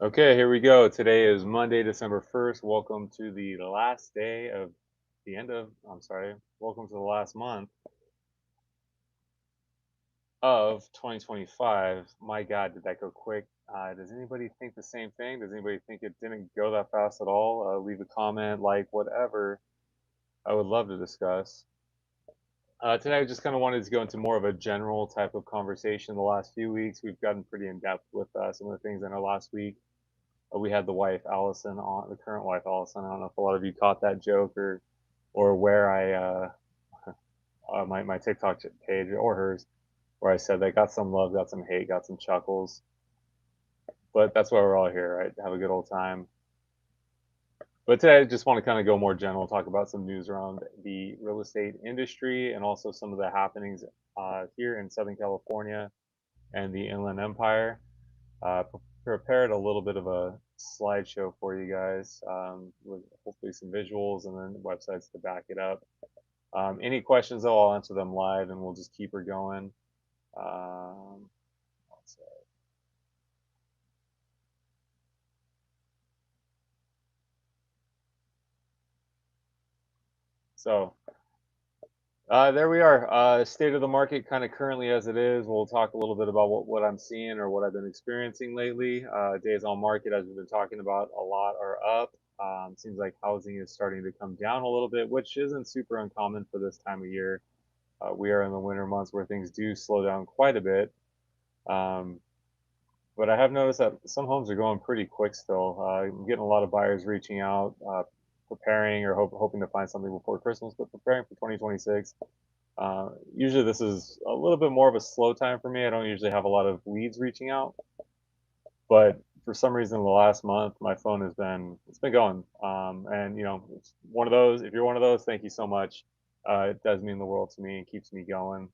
Okay, here we go. Today is Monday, December 1st. Welcome to the last day of the end of, I'm sorry, welcome to the last month of 2025. My God, did that go quick? Does anybody think the same thing? Does anybody think it didn't go that fast at all? Leave a comment, like, whatever. I would love to discuss. Today, I just kind of wanted to go into more of a general type of conversation. The last few weeks, we've gotten pretty in depth with some of the things. I know last week we had the wife Allison on, the current wife Allison. I don't know if a lot of you caught that joke or where I my TikTok page or hers where I said they got some love, got some hate, got some chuckles, but that's why we're all here, right? Have a good old time. But today I just want to kind of go more general, talk about some news around the real estate industry and also some of the happenings here in Southern California and the Inland Empire. Prepared a little bit of a slideshow for you guys with hopefully some visuals and then websites to back it up. Any questions though, I'll answer them live and we'll just keep her going. Um, so there we are. State of the market kind of currently as it is. We'll talk a little bit about what I'm seeing or what I've been experiencing lately. Days on market, as we've been talking about a lot, are up. Seems like housing is starting to come down a little bit, which isn't super uncommon for this time of year. We are in the winter months where things do slow down quite a bit. Um, but I have noticed that some homes are going pretty quick still. I'm getting a lot of buyers reaching out, preparing or hoping to find something before Christmas, but preparing for 2026. Usually this is a little bit more of a slow time for me. I don't usually have a lot of leads reaching out, but for some reason the last month my phone has been going. And it's one of those. If you're one of those, thank you so much. It does mean the world to me and keeps me going.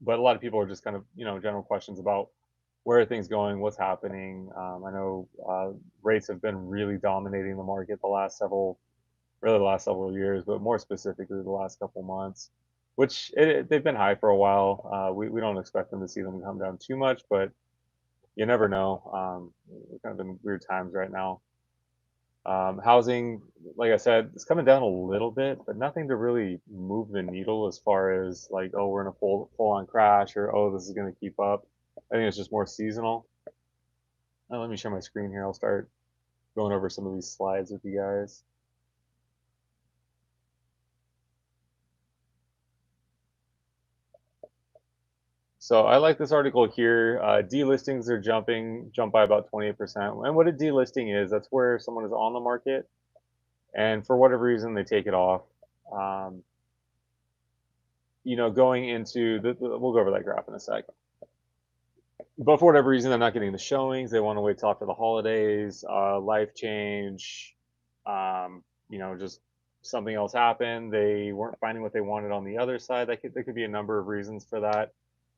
But a lot of people are just kind of general questions about where are things going, what's happening. I know rates have been really dominating the market really the last several years, but more specifically the last couple months, which they've been high for a while. We don't expect them to see them come down too much, but you never know. We're kind of in weird times right now. Housing, like I said, it's coming down a little bit, but nothing to really move the needle as far as like, oh, we're in a full on crash or oh, this is going to keep up. I think it's just more seasonal. Let me share my screen here. I'll start going over some of these slides with you guys. So I like this article here. Delistings are jump by about 28%. And what a delisting is, that's where someone is on the market and for whatever reason they take it off. Um, going into we'll go over that graph in a sec. But for whatever reason, they're not getting the showings. They want to wait till after the holidays, life change, just something else happened. They weren't finding what they wanted on the other side. There could be a number of reasons for that.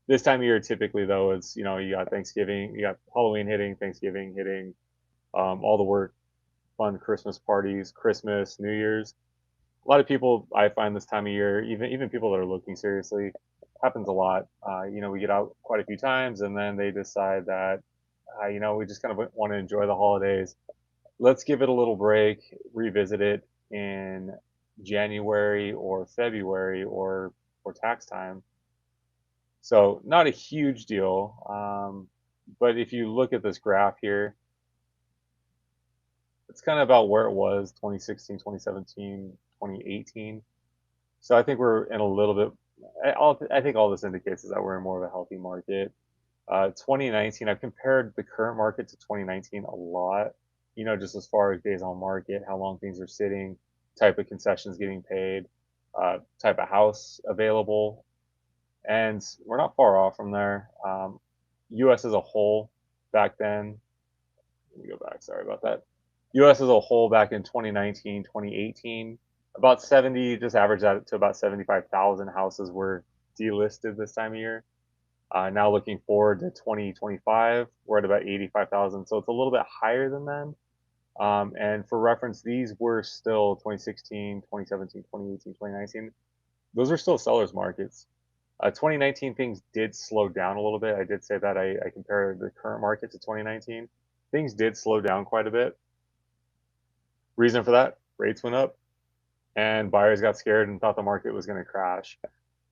This time of year, typically though, it's you got Thanksgiving, you got Halloween hitting, Thanksgiving hitting, all the work, fun Christmas parties, Christmas, New Year's. A lot of people I find this time of year, even people that are looking seriously, happens a lot. We get out quite a few times, and then they decide that, we just kind of want to enjoy the holidays. Let's give it a little break, revisit it in January or February or tax time. So not a huge deal, but if you look at this graph here, it's kind of about where it was 2016, 2017, 2018. So I think we're in a little bit. I think all this indicates is that we're in more of a healthy market. 2019, I've compared the current market to 2019 a lot. Just as far as days on market, how long things are sitting, type of concessions getting paid, type of house available, and we're not far off from there. U.S. as a whole back then. Let me go back. Sorry about that. U.S. as a whole back in 2019, 2018, about 70, just averaged out to about 75,000 houses were delisted this time of year. Now looking forward to 2025, we're at about 85,000. So it's a little bit higher than then. And for reference, these were still 2016, 2017, 2018, 2019. Those are still sellers markets. 2019 things did slow down a little bit. I did say that I compared the current market to 2019. things did slow down quite a bit. Reason for that, rates went up and buyers got scared and thought the market was going to crash.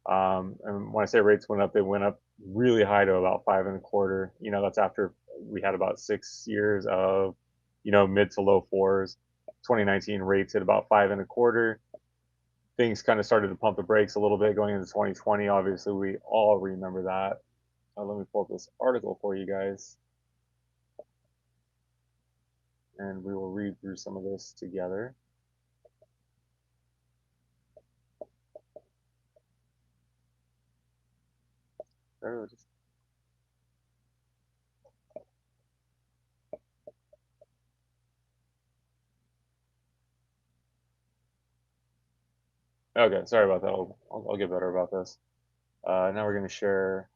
And when I say rates went up, they went up really high to about 5.25. That's after we had about 6 years of, mid to low fours. 2019 rates hit about 5.25. Things kind of started to pump the brakes a little bit going into 2020. Obviously, we all remember that. Let me pull up this article for you guys, and we will read through some of this together. Okay, sorry about that. I'll get better about this. Now we're going to share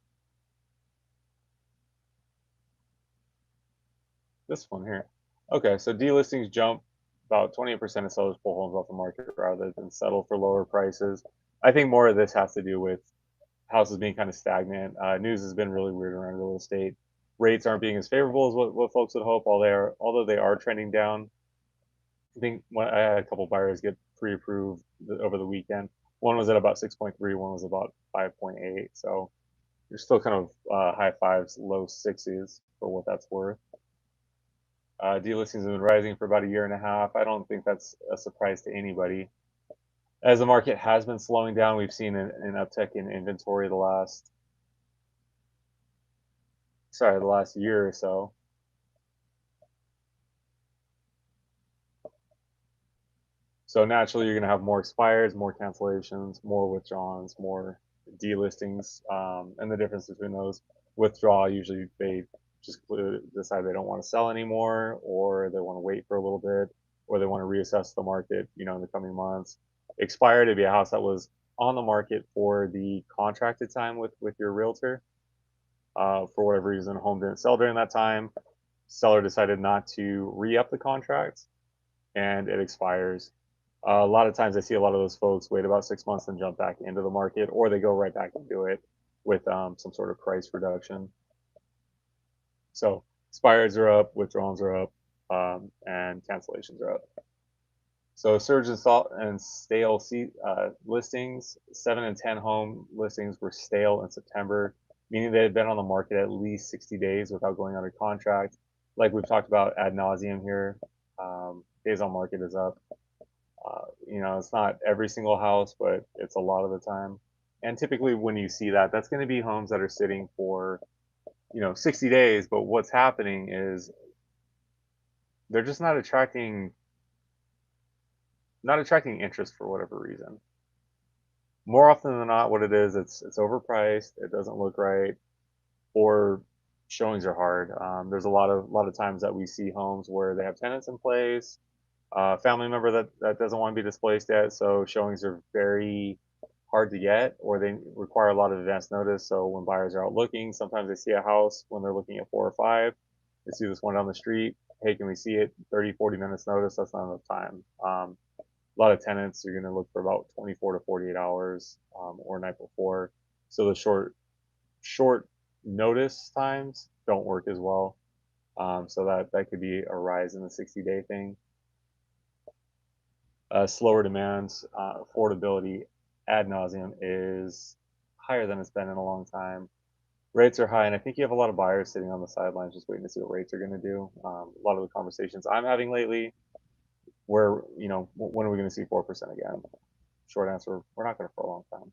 this one here. Okay, so delistings jump. About 28% of sellers pull homes off the market rather than settle for lower prices. I think more of this has to do with houses being kind of stagnant. News has been really weird around real estate. Rates aren't being as favorable as what folks would hope, although they are trending down. I think I had a couple buyers get pre-approved over the weekend. One was at about 6.3, one was about 5.8. So you're still kind of high fives, low sixes for what that's worth. Delistings have been rising for about a year and a half. I don't think that's a surprise to anybody. As the market has been slowing down, we've seen an uptick in inventory the last year or so. So naturally, you're going to have more expires, more cancellations, more withdrawals, more delistings, and the difference between those withdrawal usually they just decide they don't want to sell anymore, or they want to wait for a little bit, or they want to reassess the market, in the coming months. Expire to be a house that was on the market for the contracted time with your realtor. For whatever reason, home didn't sell during that time. Seller decided not to re-up the contract, and it expires. A lot of times I see a lot of those folks wait about 6 months and jump back into the market, or they go right back into it with some sort of price reduction. So expires are up, withdrawals are up, and cancellations are up. So surge and stale listings, 7 and 10 home listings were stale in September, meaning they had been on the market at least 60 days without going under contract. Like we've talked about ad nauseum here, days on market is up. It's not every single house, but it's a lot of the time. And typically, when you see that, that's going to be homes that are sitting for 60 days. But what's happening is they're just not attracting interest for whatever reason. More often than not, what it is, it's overpriced. It doesn't look right, or showings are hard. There's a lot of times that we see homes where they have tenants in place, family member that doesn't want to be displaced yet, so showings are very hard to get, or they require a lot of advance notice. So when buyers are out looking, sometimes they see a house when they're looking at 4 or 5. They see this one down the street. Hey, can we see it? 30, 40 minutes notice. That's not enough time. A lot of tenants are going to look for about 24 to 48 hours or night before. So the short notice times don't work as well. So that could be a rise in the 60-day thing. Slower demands, affordability ad nauseum is higher than it's been in a long time. Rates are high, and I think you have a lot of buyers sitting on the sidelines just waiting to see what rates are going to do. A lot of the conversations I'm having lately, where when are we going to see 4% again? Short answer: we're not going to for a long time.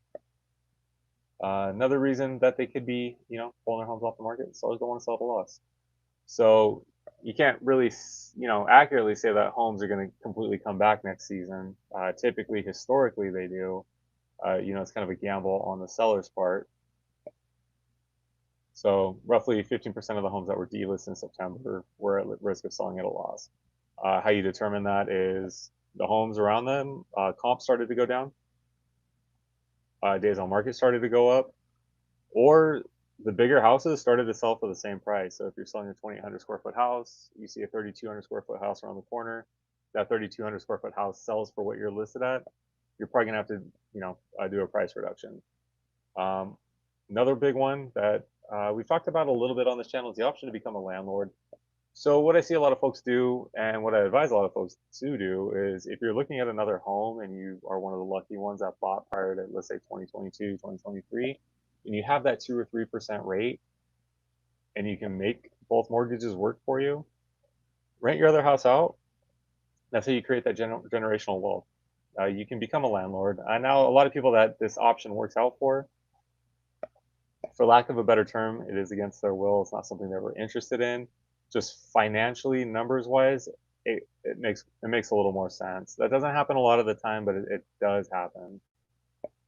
Another reason that they could be pulling their homes off the market, sellers don't want to sell at a loss. So you can't really, accurately say that homes are going to completely come back next season. Typically, historically, they do. It's kind of a gamble on the seller's part. So roughly 15% of the homes that were delisted in September were at risk of selling at a loss. How you determine that is the homes around them, comps started to go down, days on market started to go up, or the bigger houses started to sell for the same price. So if you're selling a 2,800 square foot house, you see a 3,200 square foot house around the corner, that 3,200 square foot house sells for what you're listed at, you're probably gonna have to, do a price reduction. Another big one that we've talked about a little bit on this channel is the option to become a landlord. So what I see a lot of folks do, and what I advise a lot of folks to do, is if you're looking at another home and you are one of the lucky ones that bought prior to, let's say, 2022, 2023, and you have that 2 or 3% rate, and you can make both mortgages work for you, rent your other house out. That's how you create that generational wealth. You can become a landlord. I know a lot of people that this option works out for lack of a better term, it is against their will. It's not something they were interested in. Just financially, numbers wise, it makes a little more sense. That doesn't happen a lot of the time, but it does happen.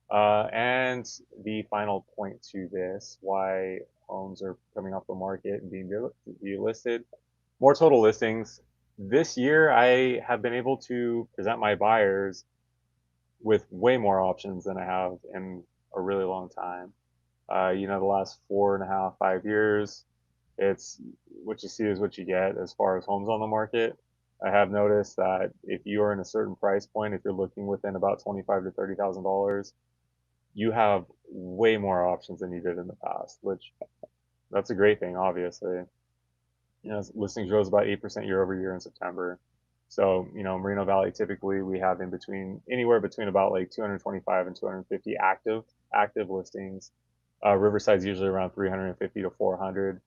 And the final point to this, why homes are coming off the market and being delisted, more total listings. This year, I have been able to present my buyers with way more options than I have in a really long time. The last 4.5, 5 years, it's what you see is what you get as far as homes on the market. I have noticed that if you are in a certain price point, if you're looking within about $25,000 to $30,000, you have way more options than you did in the past, which that's a great thing, obviously. Listings rose about 8% year over year in September. So, Merino Valley, typically we have in between anywhere between about like 225 and 250 active listings. Riverside's usually around 350 to 400.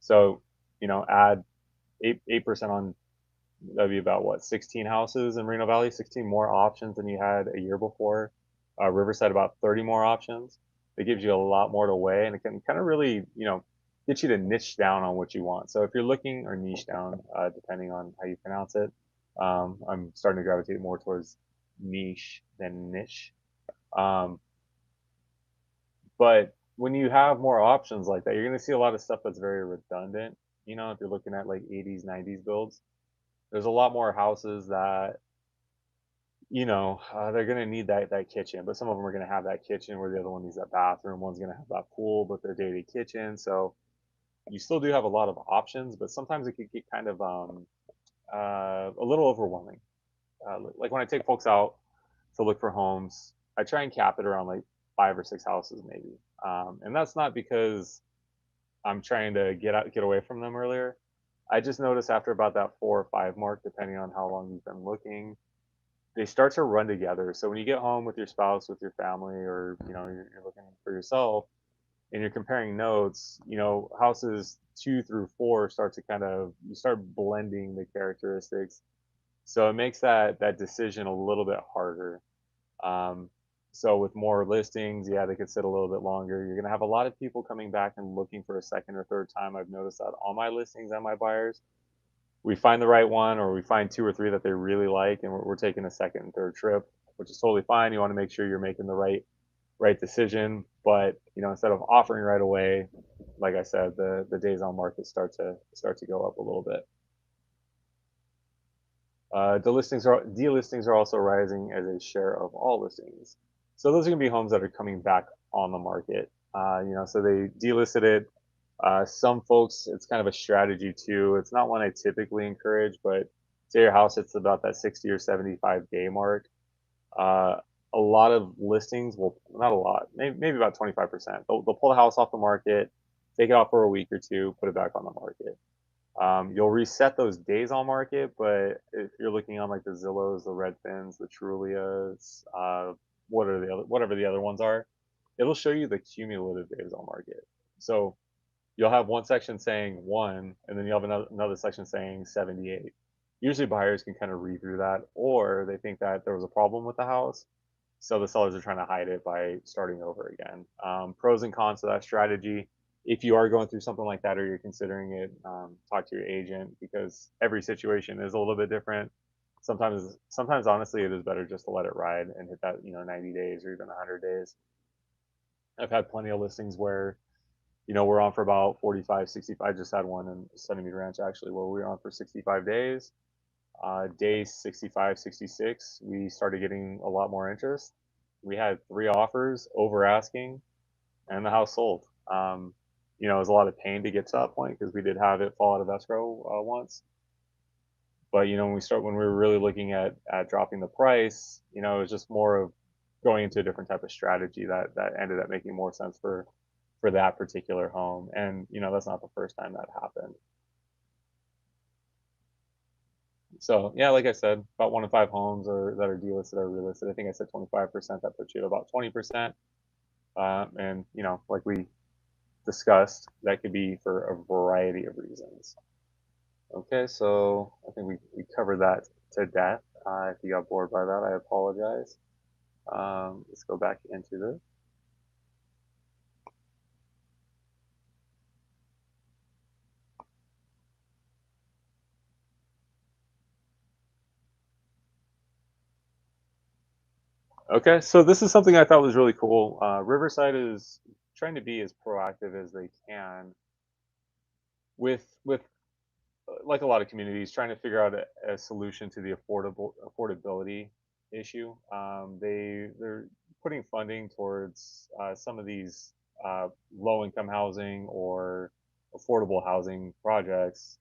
So, add 8% on, that'd be about what, 16 houses in Merino Valley, 16 more options than you had a year before. Riverside about 30 more options. It gives you a lot more to weigh, and it can kind of really, get you to niche down on what you want. So if you're looking, or niche down, depending on how you pronounce it, I'm starting to gravitate more towards niche than niche. Um, but when you have more options like that, you're going to see a lot of stuff that's very redundant. If you're looking at like 80s, 90s builds, there's a lot more houses that they're going to need that kitchen, but some of them are going to have that kitchen where the other one needs that bathroom. One's going to have that pool, but their daily kitchen. So you still do have a lot of options, but sometimes it could get kind of a little overwhelming. Like when I take folks out to look for homes, I try and cap it around like 5 or 6 houses maybe, and that's not because I'm trying to get away from them earlier. I just noticed after about that 4 or 5 mark, depending on how long you've been looking, they start to run together. So when you get home with your spouse, with your family, or you're looking for yourself, and you're comparing notes, houses 2 through 4 start to you start blending the characteristics. So it makes that decision a little bit harder. Um, so with more listings, yeah, they could sit a little bit longer. You're gonna have a lot of people coming back and looking for a second or third time. I've noticed that on my listings and my buyers, we find the right one, or we find 2 or 3 that they really like, and we're taking a second and third trip, which is totally fine. You want to make sure you're making the right decision, but instead of offering right away, like I said, the days on market start to go up a little bit. Delistings are also rising as a share of all listings. So those are going to be homes that are coming back on the market. So they delisted it. Some folks, it's kind of a strategy too. It's not one I typically encourage, but say your house hits about that 60 or 75 day mark. Uh, a lot of listings will, not a lot, maybe about 25%. They'll pull the house off the market, take it off for a week or two, put it back on the market. You'll reset those days on market, but if you're looking on like the Zillows, the Redfins, the Trulias, whatever the other ones are, it'll show you the cumulative days on market. So you'll have one section saying 1, and then you'll have another section saying 78. Usually buyers can kind of read through that, or they think that there was a problem with the house, so the sellers are trying to hide it by starting over again. Pros and cons to that strategy. If you are going through something like that, or you're considering it, talk to your agent, because every situation is a little bit different. Sometimes honestly, it is better just to let it ride and hit that 90 days or even 100 days. I've had plenty of listings where we're on for about 45, 65. I just had one in Sunnymead Ranch actually where we were on for 65 days. Day 65, 66, we started getting a lot more interest. We had 3 offers over asking, and the house sold. It was a lot of pain to get to that point because we did have it fall out of escrow once. But when we were really looking at dropping the price, it was just more of going into a different type of strategy that ended up making more sense for that particular home. And that's not the first time that happened. So yeah, like I said, about 1 in 5 homes that are delisted are relisted. I think I said 25%. That puts you at about 20%. And like we discussed, that could be for a variety of reasons. Okay, so I think we covered that to death. If you got bored by that, I apologize. Let's go back into this. Okay, so this is something I thought was really cool. Riverside is trying to be as proactive as they can with like a lot of communities trying to figure out a solution to the affordability issue. They're putting funding towards some of these low income housing or affordable housing projects.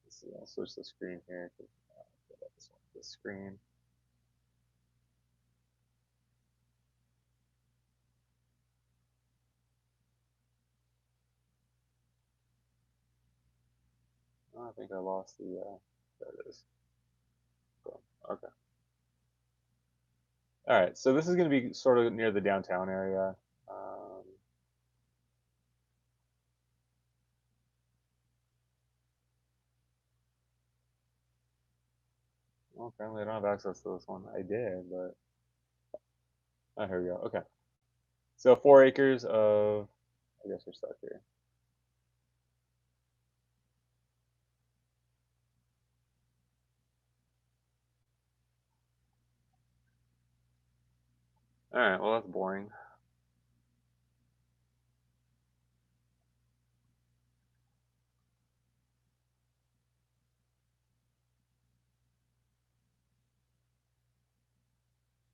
Let's see, I'll switch the screen here. The screen. Oh, I think I lost the. There it is. Cool. Okay. All right. So this is going to be sort of near the downtown area. Well, apparently I don't have access to this one. I did, but here we go. Okay. So 4 acres of. I guess we're stuck here. All right. Well, that's boring.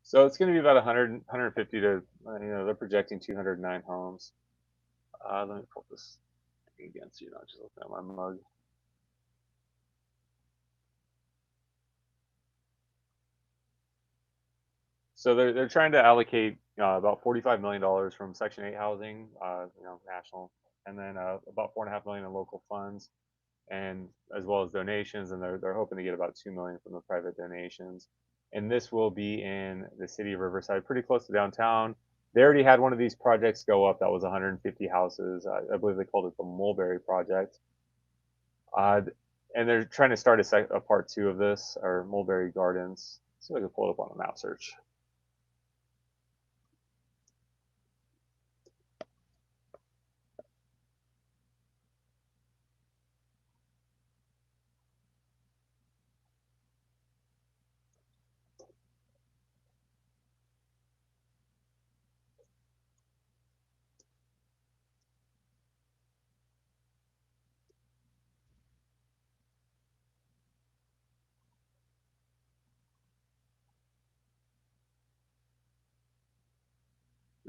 So it's going to be about 100, 150 to. They're projecting 209 homes. Let me pull this again so you're not just looking at my mug. So they're trying to allocate about $45 million from Section 8 housing, national, and then about 4.5 million in local funds, and as well as donations. And they're hoping to get about 2 million from the private donations. And this will be in the city of Riverside, pretty close to downtown. They already had one of these projects go up that was 150 houses. I believe they called it the Mulberry project. Uh, and they're trying to start a part two of this, or Mulberry Gardens. See if I can pull it up on a map search.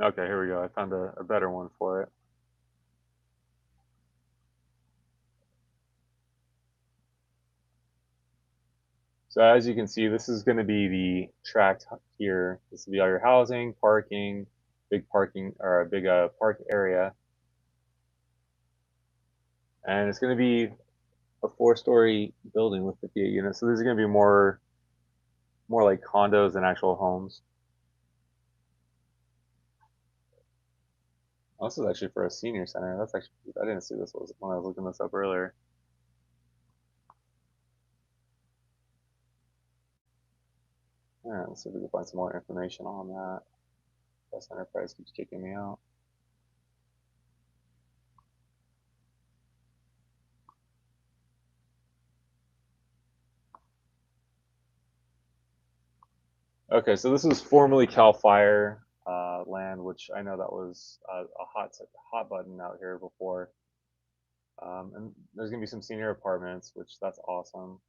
Okay, here we go. I found a better one for it. So as you can see, this is going to be the tract here. This will be all your housing, parking, big parking or a big park area, and it's going to be a 4-story building with 58 units. So these are going to be more like condos than actual homes. Oh, this is actually for a senior center. That's actually I didn't see this when I was looking this up earlier. All right, let's see if we can find some more information on that. Best Enterprise keeps kicking me out. Okay, so this was formerly Cal Fire land, which I know that was a hot button out here before. And there's gonna be some senior apartments, which that's awesome.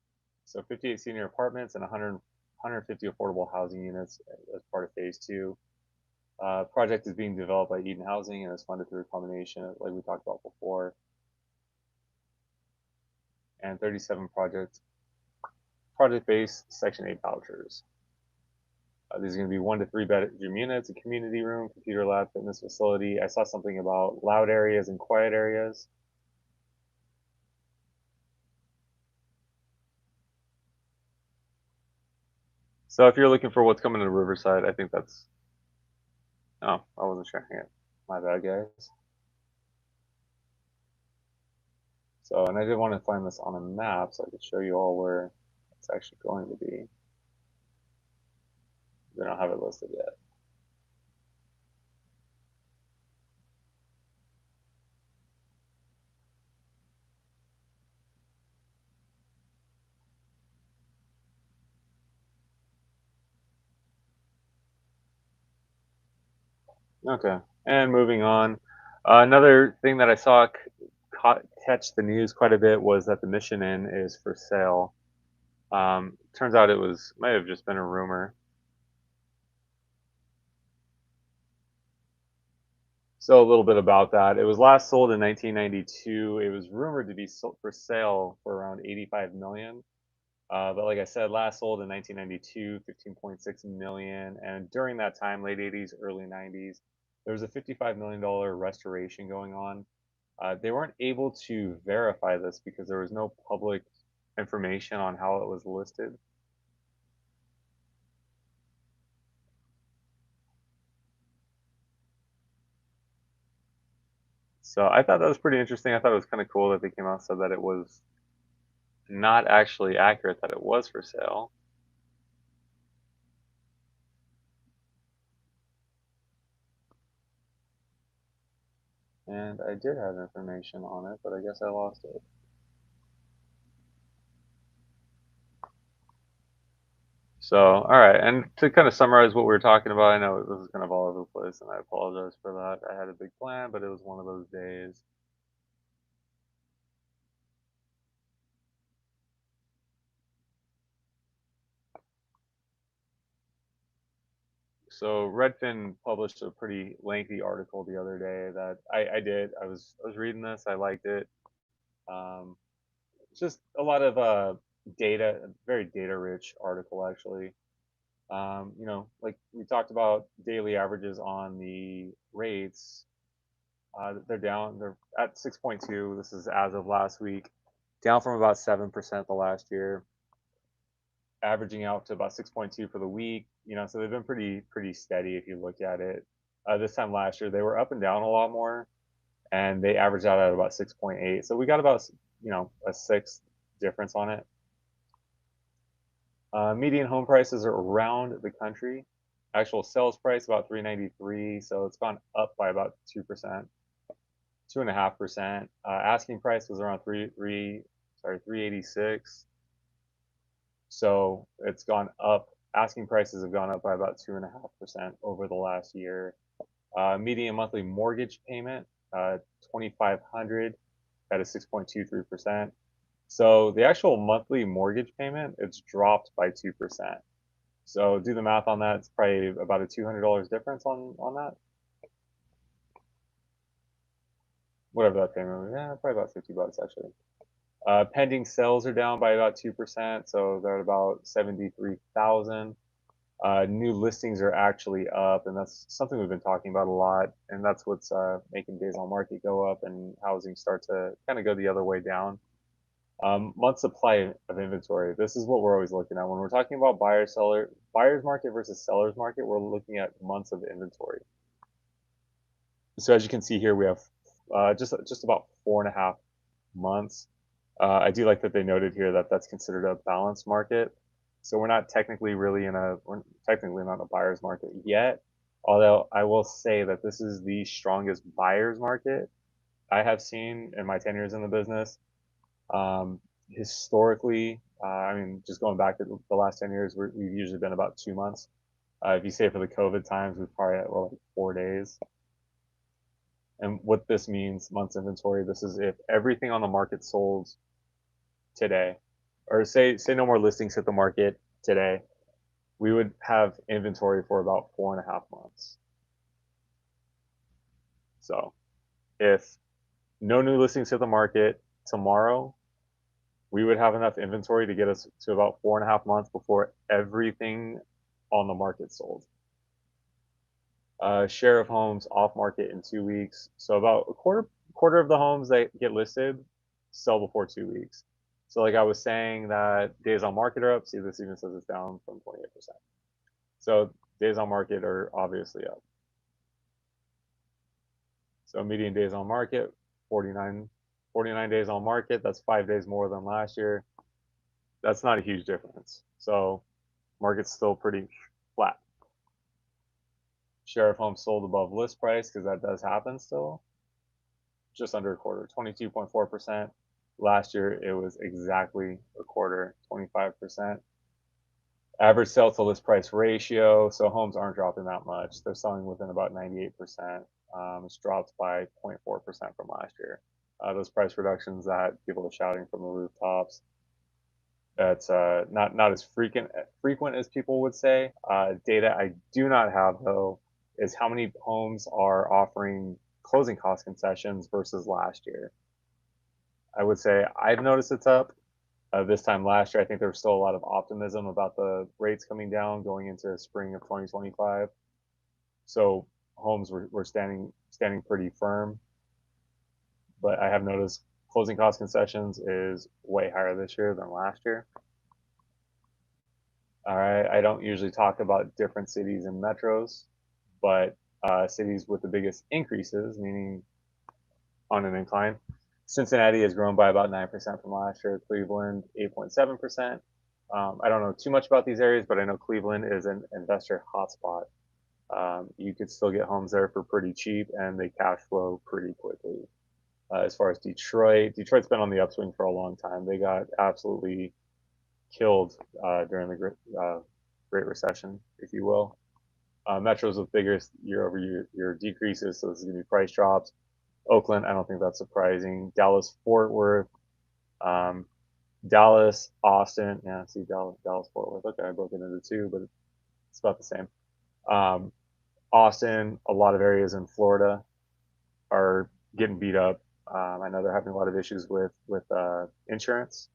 So 58 senior apartments and 150 affordable housing units as part of phase two. Project is being developed by Eden Housing and is funded through a combination, like we talked about before, and 37 project-based Section 8 vouchers. These are going to be 1 to 3 bedroom units, a community room, computer lab, fitness facility. I saw something about loud areas and quiet areas. So if you're looking for what's coming to Riverside, I think that's. Oh, I wasn't sharing it. My bad, guys. So, and I did want to find this on a map so I could show you all where it's actually going to be. They don't have it listed yet. Okay. And moving on, another thing that I saw catch the news quite a bit was that the Mission Inn is for sale. Turns out it was might have just been a rumor. So a little bit about that. It was last sold in 1992. It was rumored to be sold for sale for around 85 million. But like I said, last sold in 1992, 15.6 million. And during that time, late 80s, early 90s, there was a $55 million restoration going on. They weren't able to verify this because there was no public information on how it was listed. So I thought that was pretty interesting. I thought it was kind of cool that they came out and said that it was not actually accurate, that it was for sale. And I did have information on it, but I guess I lost it. So, all right. And to kind of summarize what we were talking about, I know this is kind of all over the place, and I apologize for that. I had a big plan, but it was one of those days. So, Redfin published a pretty lengthy article the other day that I did. I was reading this. I liked it. Um, it's just a lot of data, very data rich article actually. Like we talked about daily averages on the rates. They're down. They're at 6.2. This is as of last week, down from about 7% the last year, averaging out to about 6.2 for the week. So they've been pretty steady if you look at it. This time last year, they were up and down a lot more, and they averaged out at about 6.8. So we got about a sixth difference on it. Median home prices are around the country. Actual sales price about 393, so it's gone up by about 2%. 2.5%. Asking price was around 386. So it's gone up. Asking prices have gone up by about 2.5% over the last year. Median monthly mortgage payment, 2,500 at a 6.23%. So the actual monthly mortgage payment, it's dropped by 2%. So do the math on that. It's probably about a $200 difference on that. Whatever that payment was. Yeah, probably about 50 bucks actually. Pending sales are down by about 2%, so they're at about 73,000. New listings are actually up, and that's something we've been talking about a lot, and that's what's making days on market go up and housing start to kind of go the other way down. Month supply of inventory. This is what we're always looking at when we're talking about buyer's market versus seller's market. We're looking at months of inventory. So as you can see here, we have just about 4.5 months. I do like that they noted here that that's considered a balanced market. So we're technically not a buyer's market yet. Although I will say that this is the strongest buyer's market I have seen in my 10 years in the business. Historically, I mean, just going back to the last 10 years, we've usually been about 2 months. If you say for the COVID times, we've probably had like 4 days. And what this means, months inventory, this is if everything on the market sold today, or say no more listings hit the market today, we would have inventory for about 4.5 months. So if no new listings hit the market tomorrow, we would have enough inventory to get us to about 4.5 months before everything on the market sold. Share of homes off market in 2 weeks. So about a quarter of the homes that get listed sell before 2 weeks. So like I was saying that days on market are up. See, this even says it's down from 28%. So days on market are obviously up. So median days on market, 49 days on market. That's 5 days more than last year. That's not a huge difference. So market's still pretty flat. Share of homes sold above list price, because that does happen still, just under a quarter, 22.4%. Last year, it was exactly a quarter, 25%. Average sell to list price ratio. So homes aren't dropping that much. They're selling within about 98%. It's dropped by 0.4% from last year. Those price reductions that people are shouting from the rooftops, that's not as frequent as people would say. Data I do not have though is how many homes are offering closing cost concessions versus last year. I would say I've noticed it's up. This time last year, I think there was still a lot of optimism about the rates coming down going into spring of 2025. So homes were standing pretty firm. But I have noticed closing cost concessions is way higher this year than last year. All right. I don't usually talk about different cities and metros, but cities with the biggest increases, meaning on an incline. Cincinnati has grown by about 9% from last year. Cleveland, 8.7%. I don't know too much about these areas, but I know Cleveland is an investor hotspot. You could still get homes there for pretty cheap, and they cash flow pretty quickly. As far as Detroit's been on the upswing for a long time. They got absolutely killed during the Great Recession, if you will. Metros with biggest year-over-year decreases, so this is going to be price drops. Oakland, I don't think that's surprising. Dallas, Fort Worth, um, Dallas, Austin. Yeah, see Dallas, Fort Worth. Okay, I broke it into two, but it's about the same. Um, Austin, a lot of areas in Florida are getting beat up. I know they're having a lot of issues with insurance,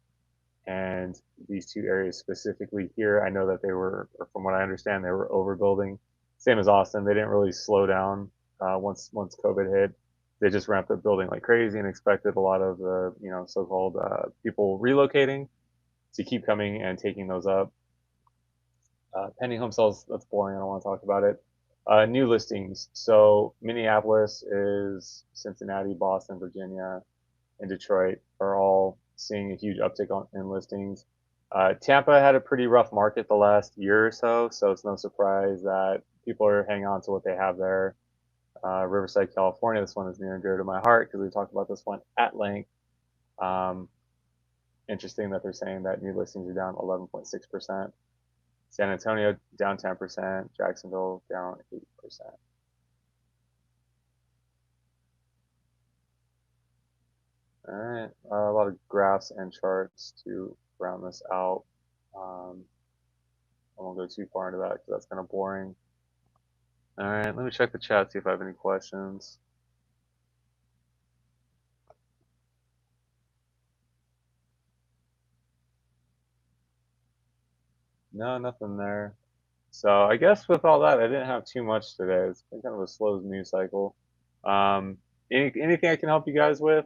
and these two areas specifically here, I know that they were, or from what I understand, they were overbuilding. Same as Austin, they didn't really slow down once COVID hit. They just ramped up building like crazy and expected a lot of the so-called people relocating to keep coming and taking those up. Pending home sales, that's boring. I don't want to talk about it. New listings. So Minneapolis is Cincinnati, Boston, Virginia, and Detroit are all seeing a huge uptick in listings. Tampa had a pretty rough market the last year or so it's no surprise that people are hanging on to what they have there. Riverside, California, this one is near and dear to my heart because we talked about this one at length. Um, Interesting that they're saying that new listings are down 11.6%. San Antonio down 10%. Jacksonville down 8%. All right, a lot of graphs and charts to round this out. I won't go too far into that because that's kind of boring. All right, let me check the chat, see if I have any questions. No, nothing there. So I guess with all that, I didn't have too much today. It's been kind of a slow news cycle. Um, anything I can help you guys with?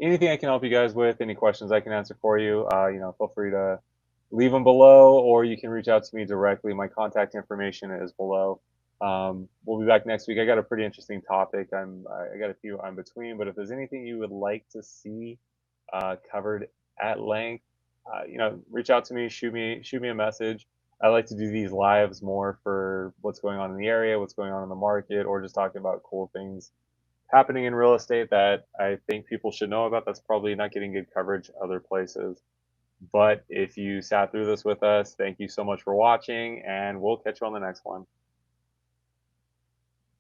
Anything I can help you guys with? Any questions I can answer for you? Feel free to leave them below, or you can reach out to me directly. My contact information is below. We'll be back next week. I got a pretty interesting topic. I got a few on between, but if there's anything you would like to see covered at length, reach out to me, shoot me a message. I like to do these lives more for what's going on in the area, what's going on in the market, or just talking about cool things happening in real estate that I think people should know about. That's probably not getting good coverage other places. But if you sat through this with us, thank you so much for watching, and we'll catch you on the next one.